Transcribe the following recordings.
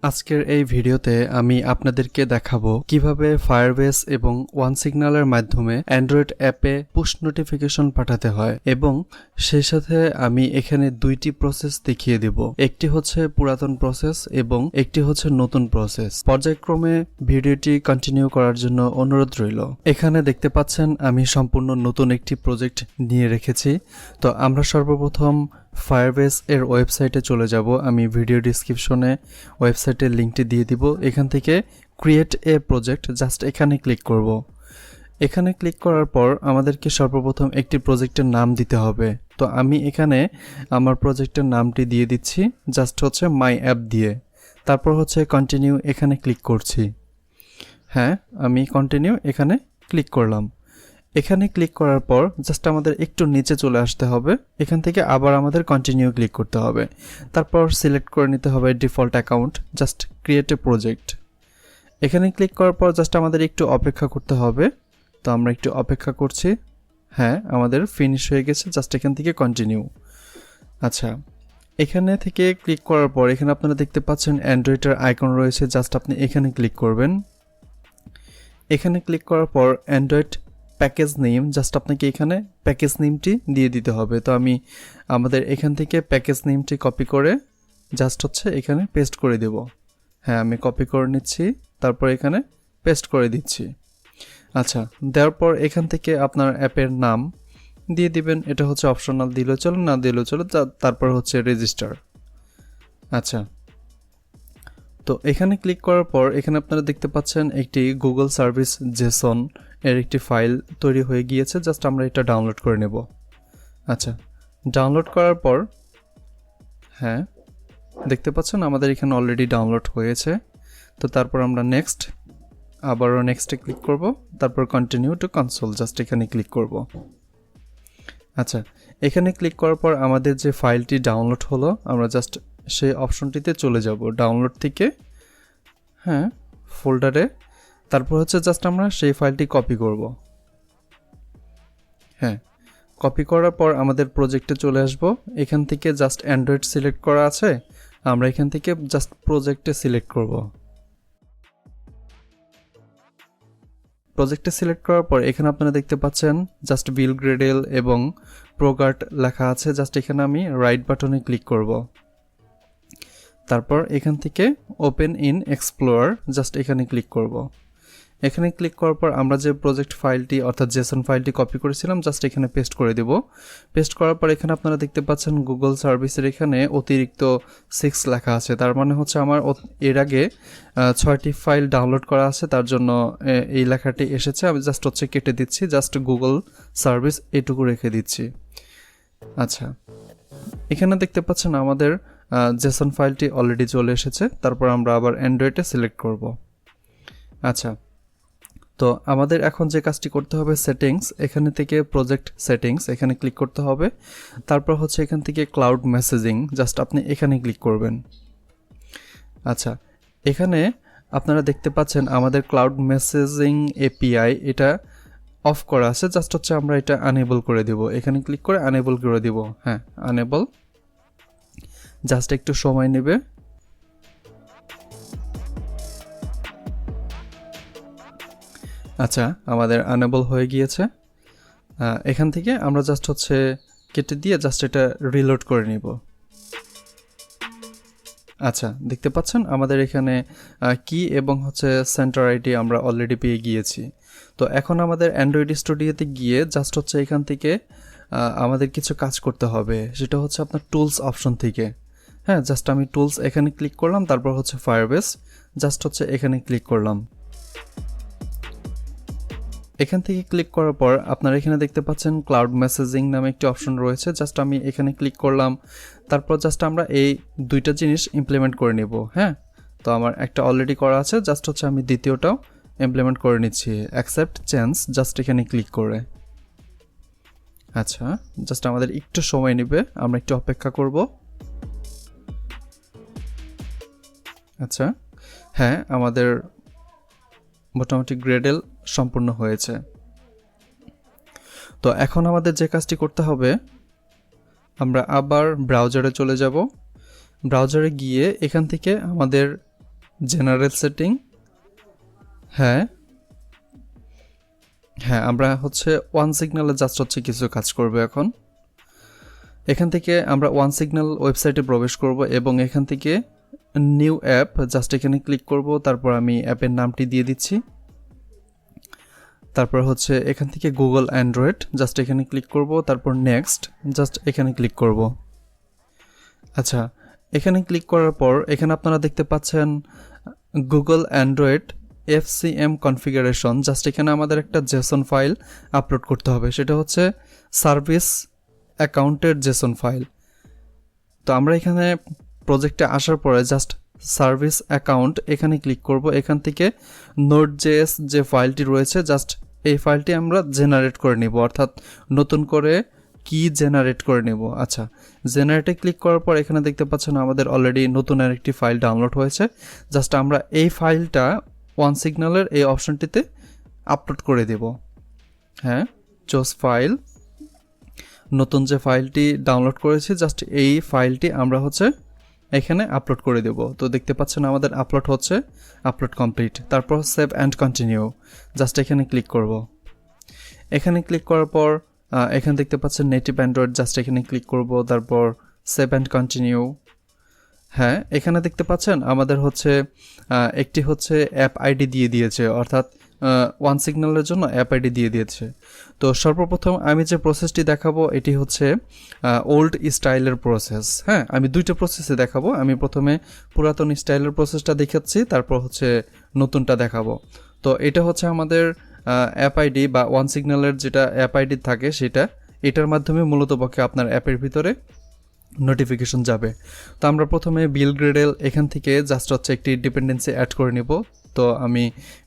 আজকের এই ভিডিওতে আমি আপনাদেরকে দেখাবো কিভাবে ফায়ারবেস এবং ওয়ানসিগন্যালের মাধ্যমে অ্যান্ড্রয়েড অ্যাপে পুশ নোটিফিকেশন পাঠাতে হয় এবং সেই সাথে আমি এখানে দুইটি প্রসেস দেখিয়ে দেব। একটি হচ্ছে পুরাতন প্রসেস এবং একটি হচ্ছে নতুন প্রসেস। পর্যায়ক্রমে ভিডিওটি কন্টিনিউ করার জন্য অনুরোধ রইল। এখানে দেখতে পাচ্ছেন আমি সম্পূর্ণ নতুন একটি প্রজেক্ট নিয়ে রেখেছি। তো আমরা সর্বপ্রথম ফায়ারবেস এর ওয়েবসাইটে চলে যাব। আমি ভিডিও ডিসক্রিপশনে ওয়েবসাইটের লিঙ্কটি দিয়ে দিব। এখান থেকে ক্রিয়েট এ প্রজেক্ট জাস্ট এখানে ক্লিক করব। এখানে ক্লিক করার পর আমাদেরকে সর্বপ্রথম একটি প্রজেক্টের নাম দিতে হবে। তো আমি এখানে আমার প্রজেক্টের নামটি দিয়ে দিচ্ছি, জাস্ট হচ্ছে মাই অ্যাপ দিয়ে। তারপর হচ্ছে কন্টিনিউ এখানে ক্লিক করছি। হ্যাঁ, আমি কন্টিনিউ এখানে ক্লিক করলাম। এখানে ক্লিক করার পর জাস্ট আমাদের একটু নিচে চলে আসতে হবে। এখান থেকে আবার আমাদের কন্টিনিউ ক্লিক করতে হবে। তারপর সিলেক্ট করে নিতে হবে default account, just create a project. এখানে ক্লিক করার পর জাস্ট আমাদের একটু অপেক্ষা করতে হবে। তো আমরা একটু অপেক্ষা করছি। হ্যাঁ, আমাদের ফিনিশ হয়ে গেছে, জাস্ট এখান থেকে কন্টিনিউ। আচ্ছা, এখানে থেকে ক্লিক করার পর এখানে আপনারা দেখতে পাচ্ছেন অ্যান্ড্রয়েডের আইকন রয়েছে, জাস্ট আপনি এখানে ক্লিক করবেন। এখানে ক্লিক করার পর অ্যান্ড্রয়েড প্যাকেজ নেম, জাস্ট আপনাকে এখানে প্যাকেজ নেমটি দিয়ে দিতে হবে। তো আমি আমাদের এখান থেকে প্যাকেজ নেমটি কপি করে জাস্ট হচ্ছে এখানে পেস্ট করে দেব। হ্যাঁ, আমি কপি করে নিচ্ছি, তারপর এখানে পেস্ট করে দিচ্ছি। আচ্ছা, দেওয়ার পর এখান থেকে আপনার অ্যাপের নাম দিয়ে দিবেন। এটা হচ্ছে অপশনাল, দিলেও চলো না দিলেও চলো। তারপর হচ্ছে রেজিস্টার। আচ্ছা, তো এখানে ক্লিক করার পর এখানে আপনারা দেখতে পাচ্ছেন একটি গুগল সার্ভিস জেসন এর একটি ফাইল তৈরি হয়ে গিয়েছে, জাস্ট আমরা এটা ডাউনলোড করে নেব। আচ্ছা, ডাউনলোড করার পর হ্যাঁ দেখতে পাচ্ছেন আমাদের এখানে অলরেডি ডাউনলোড হয়েছে। তো তারপর আমরা নেক্সট, আবারও নেক্সটে ক্লিক করব, তারপর কন্টিনিউ টু কনসোল, জাস্ট এখানে ক্লিক করব। আচ্ছা, এখানে ক্লিক করার পর আমাদের যে ফাইলটি ডাউনলোড হলো আমরা জাস্ট সেই অপশনটিতে চলে যাব ডাউনলোড থেকে, হ্যাঁ ফোল্ডারে। তারপর হচ্ছে জাস্ট আমরা সেই ফাইলটি কপি করব। হ্যাঁ, কপি করার পর আমাদের প্রজেক্টে চলে আসব। এখান থেকে জাস্ট অ্যান্ড্রয়েড সিলেক্ট করা আছে, আমরা এখান থেকে জাস্ট প্রজেক্টে সিলেক্ট করব। প্রজেক্টে সিলেক্ট করার পর এখানে আপনারা দেখতে পাচ্ছেন জাস্ট বিল গ্রেডেল এবং প্রোগার্ট লেখা আছে, জাস্ট এখানে আমি রাইট বাটনে ক্লিক করব। তারপর এখান থেকে ওপেন ইন এক্সপ্লোরার, জাস্ট এখানে ক্লিক করব। এখানে ক্লিক করার পর আমরা যে প্রজেক্ট ফাইলটি অর্থাৎ জেসন ফাইলটি কপি করেছিলাম জাস্ট এখানে পেস্ট করে দেব। পেস্ট করার পর এখানে আপনারা দেখতে পাচ্ছেন গুগল সার্ভিসের এখানে অতিরিক্ত 6 লেখা আছে, তার মানে হচ্ছে আমার এর আগে 6টি ফাইল ডাউনলোড করা আছে, তার জন্য এই লেখাটি এসেছে। আমি জাস্ট হচ্ছে কেটে দিচ্ছি, জাস্ট গুগল সার্ভিস এটুকু রেখে দিচ্ছি। আচ্ছা, এখানে দেখতে পাচ্ছেন আমাদের জেসন ফাইলটি অলরেডি চলে এসেছে। তারপর আমরা আবার অ্যান্ড্রয়েডে সিলেক্ট করব। আচ্ছা, তো আমাদের এখন যে কাজটি করতে হবে সেটিংস, এখানে থেকে প্রজেক্ট সেটিংস এখানে ক্লিক করতে হবে। তারপর হচ্ছে এখান থেকে ক্লাউড মেসেজিং, জাস্ট আপনি এখানে ক্লিক করবেন। আচ্ছা, এখানে আপনারা দেখতে পাচ্ছেন আমাদের ক্লাউড মেসেজিং এপিআই এটা অফ করা আছে, জাস্ট হচ্ছে আমরা এটা আনেবল করে দেব। এখানে ক্লিক করে আনেবল করে দেব। হ্যাঁ, আনেবল, জাস্ট একটু সময় নেবে। আচ্ছা, আমাদের আনেবল হয়ে গিয়েছে। এখান থেকে আমরা জাস্ট হচ্ছে কেটে দিয়ে জাস্ট এটা রিলোড করে নিব। আচ্ছা, দেখতে পাচ্ছেন আমাদের এখানে কি এবং হচ্ছে সেন্টার আইডি আমরা অলরেডি পেয়ে গিয়েছি। তো এখন আমাদের অ্যান্ড্রয়েড স্টুডিওতে গিয়ে জাস্ট হচ্ছে এখান থেকে আমাদের কিছু কাজ করতে হবে, সেটা হচ্ছে আপনার টুলস অপশন থেকে। হ্যাঁ, জাস্ট আমি টুলস এখানে ক্লিক করলাম, তারপর হচ্ছে ফায়ারবেস, জাস্ট হচ্ছে এখানে ক্লিক করলাম। এখান থেকে ক্লিক করার পর আপনারা এখানে দেখতে পাচ্ছেন ক্লাউড মেসেজিং নামে একটি অপশন রয়েছে, জাস্ট আমি এখানে ক্লিক করলাম। তারপর জাস্ট আমরা এই দুইটা জিনিস ইমপ্লিমেন্ট করে নেব। হ্যাঁ, তো আমার একটা অলরেডি করা আছে, জাস্ট হচ্ছে আমি দ্বিতীয়টাও ইমপ্লিমেন্ট করে নিচ্ছি। অ্যাকসেপ্ট চেঞ্জ, জাস্ট এখানে ক্লিক করে। আচ্ছা, জাস্ট আমাদের একটু সময় নেবে, আমরা একটু অপেক্ষা করব। আচ্ছা, হ্যাঁ আমাদের মোটামুটি গ্রেডেল সম্পূর্ণ হয়েছে। তো এখন আমাদের যে কাজটি করতে হবে, আমরা আবার ব্রাউজারে চলে যাব। ব্রাউজারে গিয়ে এখান থেকে আমাদের জেনারেল সেটিং, হ্যাঁ হ্যাঁ আমরা হচ্ছে ওয়ান সিগন্যালে জাস্ট হচ্ছে কিছু কাজ করবো এখন। এখান থেকে আমরা ওয়ান সিগন্যাল ওয়েবসাইটে প্রবেশ করব এবং এখান থেকে নিউ অ্যাপ জাস্ট এখানে ক্লিক করব, তারপর আমি অ্যাপের নামটি দিয়ে দিচ্ছি। তারপর হচ্ছে এখান থেকে গুগল অ্যান্ড্রয়েড জাস্ট এখানে ক্লিক করব, তারপর নেক্সট জাস্ট এখানে ক্লিক করব। আচ্ছা, এখানে ক্লিক করার পর এখানে আপনারা দেখতে পাচ্ছেন Google Android FCM configuration. Just এখানে আমাদের একটা জেসন ফাইল আপলোড করতে হবে, সেটা হচ্ছে সার্ভিস অ্যাকাউন্টের জেসন ফাইল। তো আমরা এখানে প্রজেক্টে আসার পরে জাস্ট সার্ভিস অ্যাকাউন্ট এখানে ক্লিক করব। এখান থেকে নোড.js যে ফাইলটি রয়েছে জাস্ট এই ফাইলটি আমরা জেনারেট করে নিব, অর্থাৎ নতুন করে কি জেনারেট করে নেব। আচ্ছা, জেনারেটে ক্লিক করার পর এখানে দেখতে পাচ্ছেন আমাদের অলরেডি নতুন আরেকটি ফাইল ডাউনলোড হয়েছে। জাস্ট আমরা এই ফাইলটা ওয়ান সিগন্যালের এই অপশনটিতে আপলোড করে দেব। হ্যাঁ, চুজ ফাইল, নতুন যে ফাইলটি ডাউনলোড করেছি জাস্ট এই ফাইলটি আমরা হচ্ছে এখানে আপলোড করে দেব। তো দেখতে পাচ্ছেন আমাদের আপলোড হচ্ছে, আপলোড কমপ্লিট। তারপর সেভ অ্যান্ড কন্টিনিউ জাস্ট এখানে ক্লিক করব। এখানে ক্লিক করার পর এখানে দেখতে পাচ্ছেন নেটিভ অ্যান্ড্রয়েড জাস্ট এখানে ক্লিক করব, তারপর সেভ অ্যান্ড কন্টিনিউ। হ্যাঁ, এখানে দেখতে পাচ্ছেন আমাদের হচ্ছে একটি হচ্ছে অ্যাপ আইডি দিয়ে দিয়েছে, অর্থাৎ ওয়ান সিগন্যালের জন্য অ্যাপ আইডি দিয়ে দিয়েছে। তো সর্বপ্রথম আমি যে প্রসেসটি দেখাবো এটি হচ্ছে ওল্ড স্টাইলের প্রসেস। হ্যাঁ, আমি দুইটা প্রসেসে দেখাবো। আমি প্রথমে পুরাতন স্টাইলের প্রসেসটা দেখাচ্ছি, তারপর হচ্ছে নতুনটা দেখাবো। তো এটা হচ্ছে আমাদের অ্যাপ আইডি বা ওয়ান সিগন্যালের যেটা অ্যাপ আইডি থাকে সেটা, এটার মাধ্যমে মূলত পক্ষে আপনার অ্যাপের ভিতরে নোটিফিকেশন যাবে। তো আমরা প্রথমে বিল গ্রেডেল এখান থেকে জাস্ট হচ্ছে একটি ডিপেন্ডেন্সি অ্যাড করে নিব। তো আমি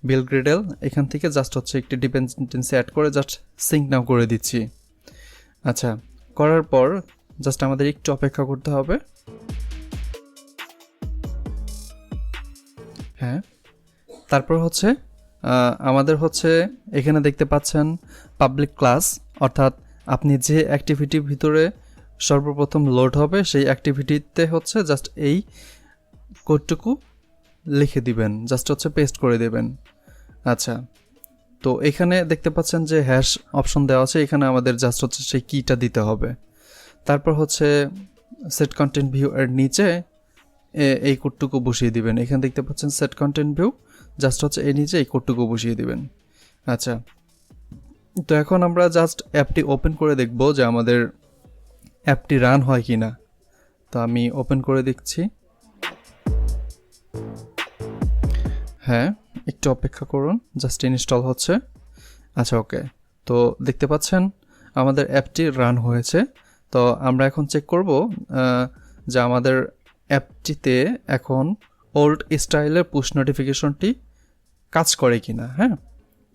বিল গ্রেডেল এখান থেকে জাস্ট হচ্ছে একটি ডিপেন্ডেন্সি অ্যাড করে জাস্ট সিঙ্ক নাও করে দিচ্ছি। আচ্ছা, করার পর জাস্ট আমাদের একটু অপেক্ষা করতে হবে। হ্যাঁ, তারপর হচ্ছে আমাদের হচ্ছে এখানে দেখতে পাচ্ছেন পাবলিক ক্লাস, অর্থাৎ আপনি যে অ্যাক্টিভিটির ভিতরে সর্বপ্রথম লোড হবে সেই অ্যাক্টিভিটিতে হচ্ছে জাস্ট এই কোডটুকু লিখে দিবেন, জাস্ট হচ্ছে পেস্ট করে দেবেন। আচ্ছা, তো এখানে দেখতে পাচ্ছেন যে হ্যাশ অপশন দেওয়া আছে, এখানে আমাদের জাস্ট হচ্ছে সেই কিটা দিতে হবে। তারপর হচ্ছে সেট কন্টেন্ট ভিউ এর নিচে এই কোডটুকু বসিয়ে দিবেন। এখানে দেখতে পাচ্ছেন সেট কন্টেন্ট ভিউ, জাস্ট হচ্ছে এই নিচে এই কোডটুকু বসিয়ে দিবেন। আচ্ছা, তো এখন আমরা জাস্ট অ্যাপটি ওপেন করে দেখব যে আমাদের অ্যাপটি রান হয় কি না। তো আমি ওপেন করে দেখছি। হ্যাঁ, একটু অপেক্ষা করুন, জাস্ট ইনস্টল হচ্ছে। আচ্ছা, ওকে। তো দেখতে পাচ্ছেন আমাদের অ্যাপটি রান হয়েছে। তো আমরা এখন চেক করব যে আমাদের অ্যাপটিতে এখন ওল্ড স্টাইলের পুশ নোটিফিকেশনটি কাজ করে কি না। হ্যাঁ,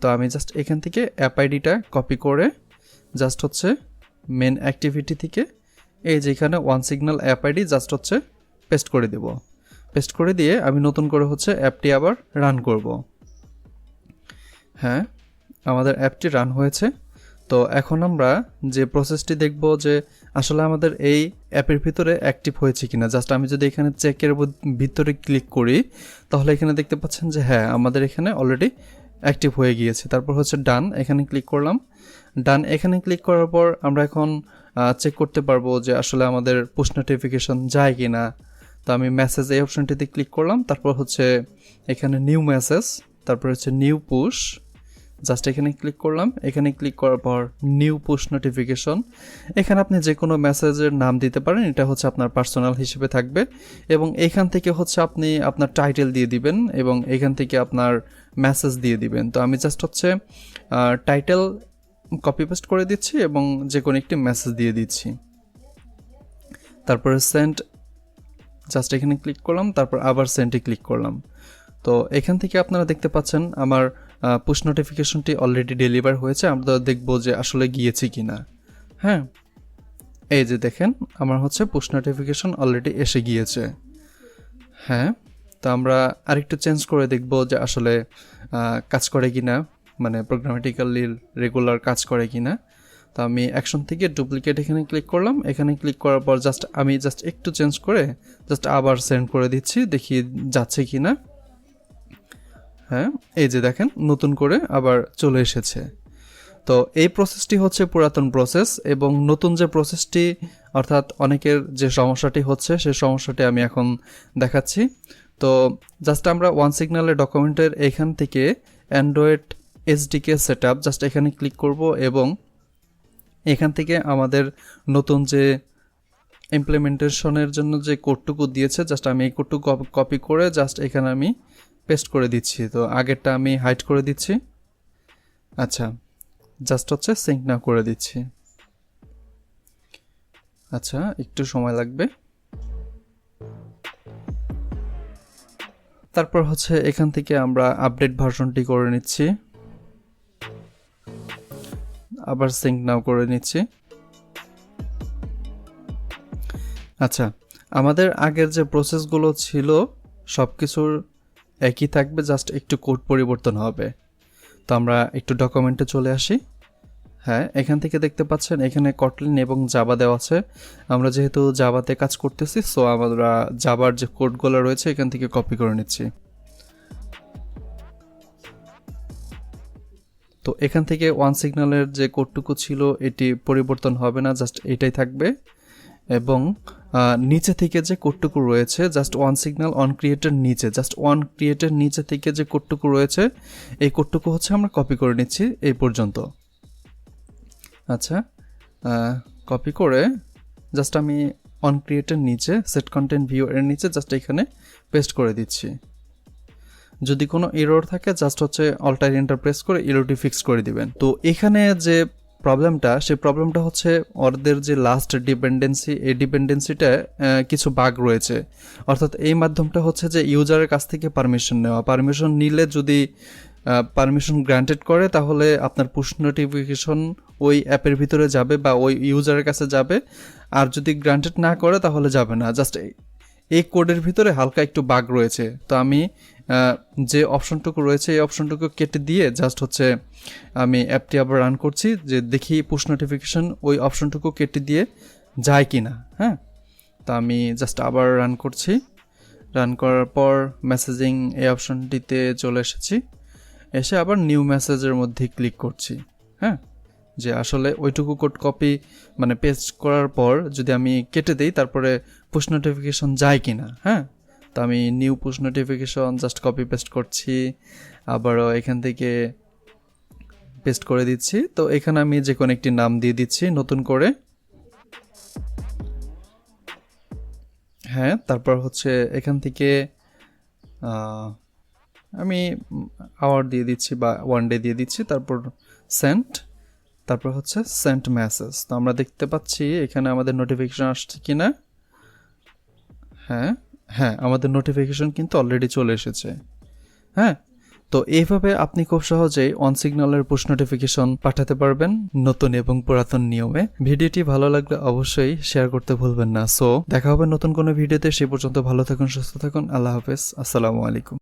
তো আমি জাস্ট এখান থেকে অ্যাপ আইডিটা কপি করে জাস্ট হচ্ছে মেন অ্যাক্টিভিটি থেকে এই যেখানে one signal app ID just হচ্ছে পেস্ট করে দেব। পেস্ট করে দিয়ে আমি নতুন করে হচ্ছে অ্যাপটি আবার রান করব। হ্যাঁ, আমাদের অ্যাপটি রান হয়েছে। তো এখন আমরা যে প্রসেসটি দেখব যে আসলে আমাদের এই অ্যাপের ভিতরে অ্যাক্টিভ হয়েছে কিনা। জাস্ট আমি যদি এখানে চেকের ভিতরে ক্লিক করি তাহলে এখানে দেখতে পাচ্ছেন যে হ্যাঁ, আমাদের এখানে অলরেডি অ্যাক্টিভ হয়ে গিয়েছে। তারপর হচ্ছে ডান, এখানে ক্লিক করলাম। ডান এখানে ক্লিক করার পর আমরা এখন চেক করতে পারবো যে আসলে আমাদের পুশ নোটিফিকেশন যায় কি না। তো আমি মেসেজ এই অপশনটিতে ক্লিক করলাম, তারপর হচ্ছে এখানে নিউ মেসেজ, তারপর হচ্ছে নিউ পুশ, জাস্ট এখানে ক্লিক করলাম। এখানে ক্লিক করার পর নিউ পুশ নোটিফিকেশন, এখানে আপনি যে কোনো মেসেজের নাম দিতে পারেন, এটা হচ্ছে আপনার পার্সোনাল হিসেবে থাকবে। এবং এখান থেকে হচ্ছে আপনি আপনার টাইটেল দিয়ে দিবেন এবং এখান থেকে আপনার মেসেজ দিয়ে দিবেন। তো আমি জাস্ট হচ্ছে টাইটেল কপি পেস্ট করে দিচ্ছি এবং যে কোনো একটি মেসেজ দিয়ে দিচ্ছি। তারপরে সেন্ড, জাস্ট এখানে ক্লিক করলাম, তারপর আবার সেন্ডে ক্লিক করলাম। তো এখান থেকে আপনারা দেখতে পাচ্ছেন আমার পুশ নোটিফিকেশনটি অলরেডি ডেলিভার হয়েছে। আমরা দেখব যে আসলে গিয়েছে কি না। হ্যাঁ, এই যে দেখেন আমার হচ্ছে পুশ নোটিফিকেশন অলরেডি এসে গিয়েছে। হ্যাঁ, তো আমরা আরেকটু চেঞ্জ করে দেখব যে আসলে কাজ করে কি না, মানে প্রোগ্রামেটিক্যালি রেগুলার কাজ করে কি না। তো আমি অ্যাকশন থেকে ডুপ্লিকেট এখানে ক্লিক করলাম। এখানে ক্লিক করার পর জাস্ট আমি একটু চেঞ্জ করে জাস্ট আবার সেন্ড করে দিচ্ছি, দেখি যাচ্ছে কি না। হ্যাঁ, এই যে দেখেন নতুন করে আবার চলে এসেছে। তো এই প্রসেসটি হচ্ছে পুরাতন প্রসেস, এবং নতুন যে প্রসেসটি অর্থাৎ অনেকের যে সমস্যাটি হচ্ছে সেই সমস্যাটি আমি এখন দেখাচ্ছি। তো জাস্ট আমরা ওয়ান সিগন্যালের ডকুমেন্টের এখান থেকে অ্যান্ড্রয়েড এসডিকে সেটআপ জাস্ট এখানে ক্লিক করব, এবং এখান থেকে আমাদের নতুন যে ইমপ্লিমেন্টেশনের জন্য যে কোডটুকু দিয়েছে জাস্ট আমি এই কোডটুকু কপি করে জাস্ট এখানে আমি পেস্ট করে দিচ্ছি। তো আগেরটা আমি হাইড করে দিচ্ছি। আচ্ছা, জাস্ট হচ্ছে সিঙ্ক নাও করে দিচ্ছি। আচ্ছা, একটু সময় লাগবে। তারপর হচ্ছে এখান থেকে আমরা আপডেট ভার্সনটি করে নিচ্ছি, আবার সিঙ্ক নাও করে নিচ্ছি। আচ্ছা, আমাদের আগের যে প্রসেসগুলো ছিল সব কিছুর একই থাকবে, জাস্ট একটু কোড পরিবর্তন হবে। তো আমরা একটু ডকুমেন্টে চলে আসি। হ্যাঁ, এখান থেকে দেখতে পাচ্ছেন এখানে কটলিন এবং জাভা দেওয়া আছে। আমরা যেহেতু জাভাতে কাজ করতেছি, সো আমরা জাভার যে কোডগুলো রয়েছে এখান থেকে কপি করে নিচ্ছি। তো এখান থেকে ওয়ান সিগন্যালের যে কোডটুকু ছিল এটি পরিবর্তন হবে না, জাস্ট এটাই থাকবে। এবং নিচে থেকে যে কোডটুকু রয়েছে জাস্ট ওয়ান সিগন্যাল অন ক্রিয়েটের নিচে, জাস্ট ওয়ান ক্রিয়েটের নিচে থেকে যে কোডটুকু রয়েছে এই কোডটুকু হচ্ছে আমরা কপি করে নিচ্ছি এই পর্যন্ত। আচ্ছা, কপি করে জাস্ট আমি অন ক্রিয়েটের নিচে সেট কন্টেন্ট ভিউ এর নিচে জাস্ট এখানে পেস্ট করে দিচ্ছি। যদি কোনো এরর থাকে জাস্ট হচ্ছে অল্টার এন্টার প্রেস করে এররটি ফিক্স করে দিবেন। তো এখানে যে প্রবলেমটা, সেই প্রবলেমটা হচ্ছে ওদের যে লাস্ট ডিপেন্ডেন্সি, এই ডিপেন্ডেন্সিটা কিছু বাগ রয়েছে। অর্থাৎ এই মাধ্যমটা হচ্ছে যে ইউজারের কাছ থেকে পারমিশন নেওয়া, পারমিশন নিলে যদি পারমিশন গ্রান্টেড করে তাহলে আপনার পুশ নোটিফিকেশন ওই অ্যাপের ভিতরে যাবে বা ওই ইউজারের কাছে যাবে, আর যদি গ্রান্টেড না করে তাহলে যাবে না। জাস্ট এই কোডের ভিতরে হালকা একটু বাগ রয়েছে। তো আমি যে অপশনটুকু রয়েছে এই অপশনটুকু কেটে দিয়ে জাস্ট হচ্ছে আমি অ্যাপটি আবার রান করছি, যে দেখি পুশ নোটিফিকেশন ওই অপশনটুকু কেটে দিয়ে যায় কি না। হ্যাঁ, তো আমি জাস্ট আবার রান করছি। রান করার পর মেসেজিং এই অপশনটিতে চলে এসেছি, এসে আবার নিউ মেসেজের মধ্যে ক্লিক করছি। হ্যাঁ, যে আসলে ওইটুকু কোড কপি মানে পেস্ট করার পর যদি আমি কেটে দিই তারপরে পুশ নোটিফিকেশন যায় কি না। হ্যাঁ, তো আমি new push notification just copy paste করছি, আবারও এখান থেকে পেস্ট করে দিচ্ছি। তো এখানে আমি যে কোনো একটি নাম দিয়ে দিচ্ছি নতুন করে। হ্যাঁ, তারপর হচ্ছে এখান থেকে আমি আওয়ার দিয়ে দিচ্ছি বা ওয়ান ডে দিয়ে দিচ্ছি, তারপর সেন্ট, তারপর হচ্ছে সেন্ট মেসেজ। তো আমরা দেখতে পাচ্ছি এখানে আমাদের নোটিফিকেশন আসছে কিনা। হ্যাঁ হ্যাঁ, আমাদের নোটিফিকেশন কিন্তু অলরেডি চলে এসেছে। হ্যাঁ, তো এইভাবে আপনি খুব সহজেই অন সিগন্যালের পুশ নোটিফিকেশন পাঠাতে পারবেন নতুন এবং পুরাতন নিয়মে। ভিডিওটি ভালো লাগলে অবশ্যই শেয়ার করতে ভুলবেন না। সো দেখা হবে নতুন কোনো ভিডিওতে, সে পর্যন্ত ভালো থাকুন, সুস্থ থাকুন, আল্লাহ হাফেজ, আসসালামু আলাইকুম।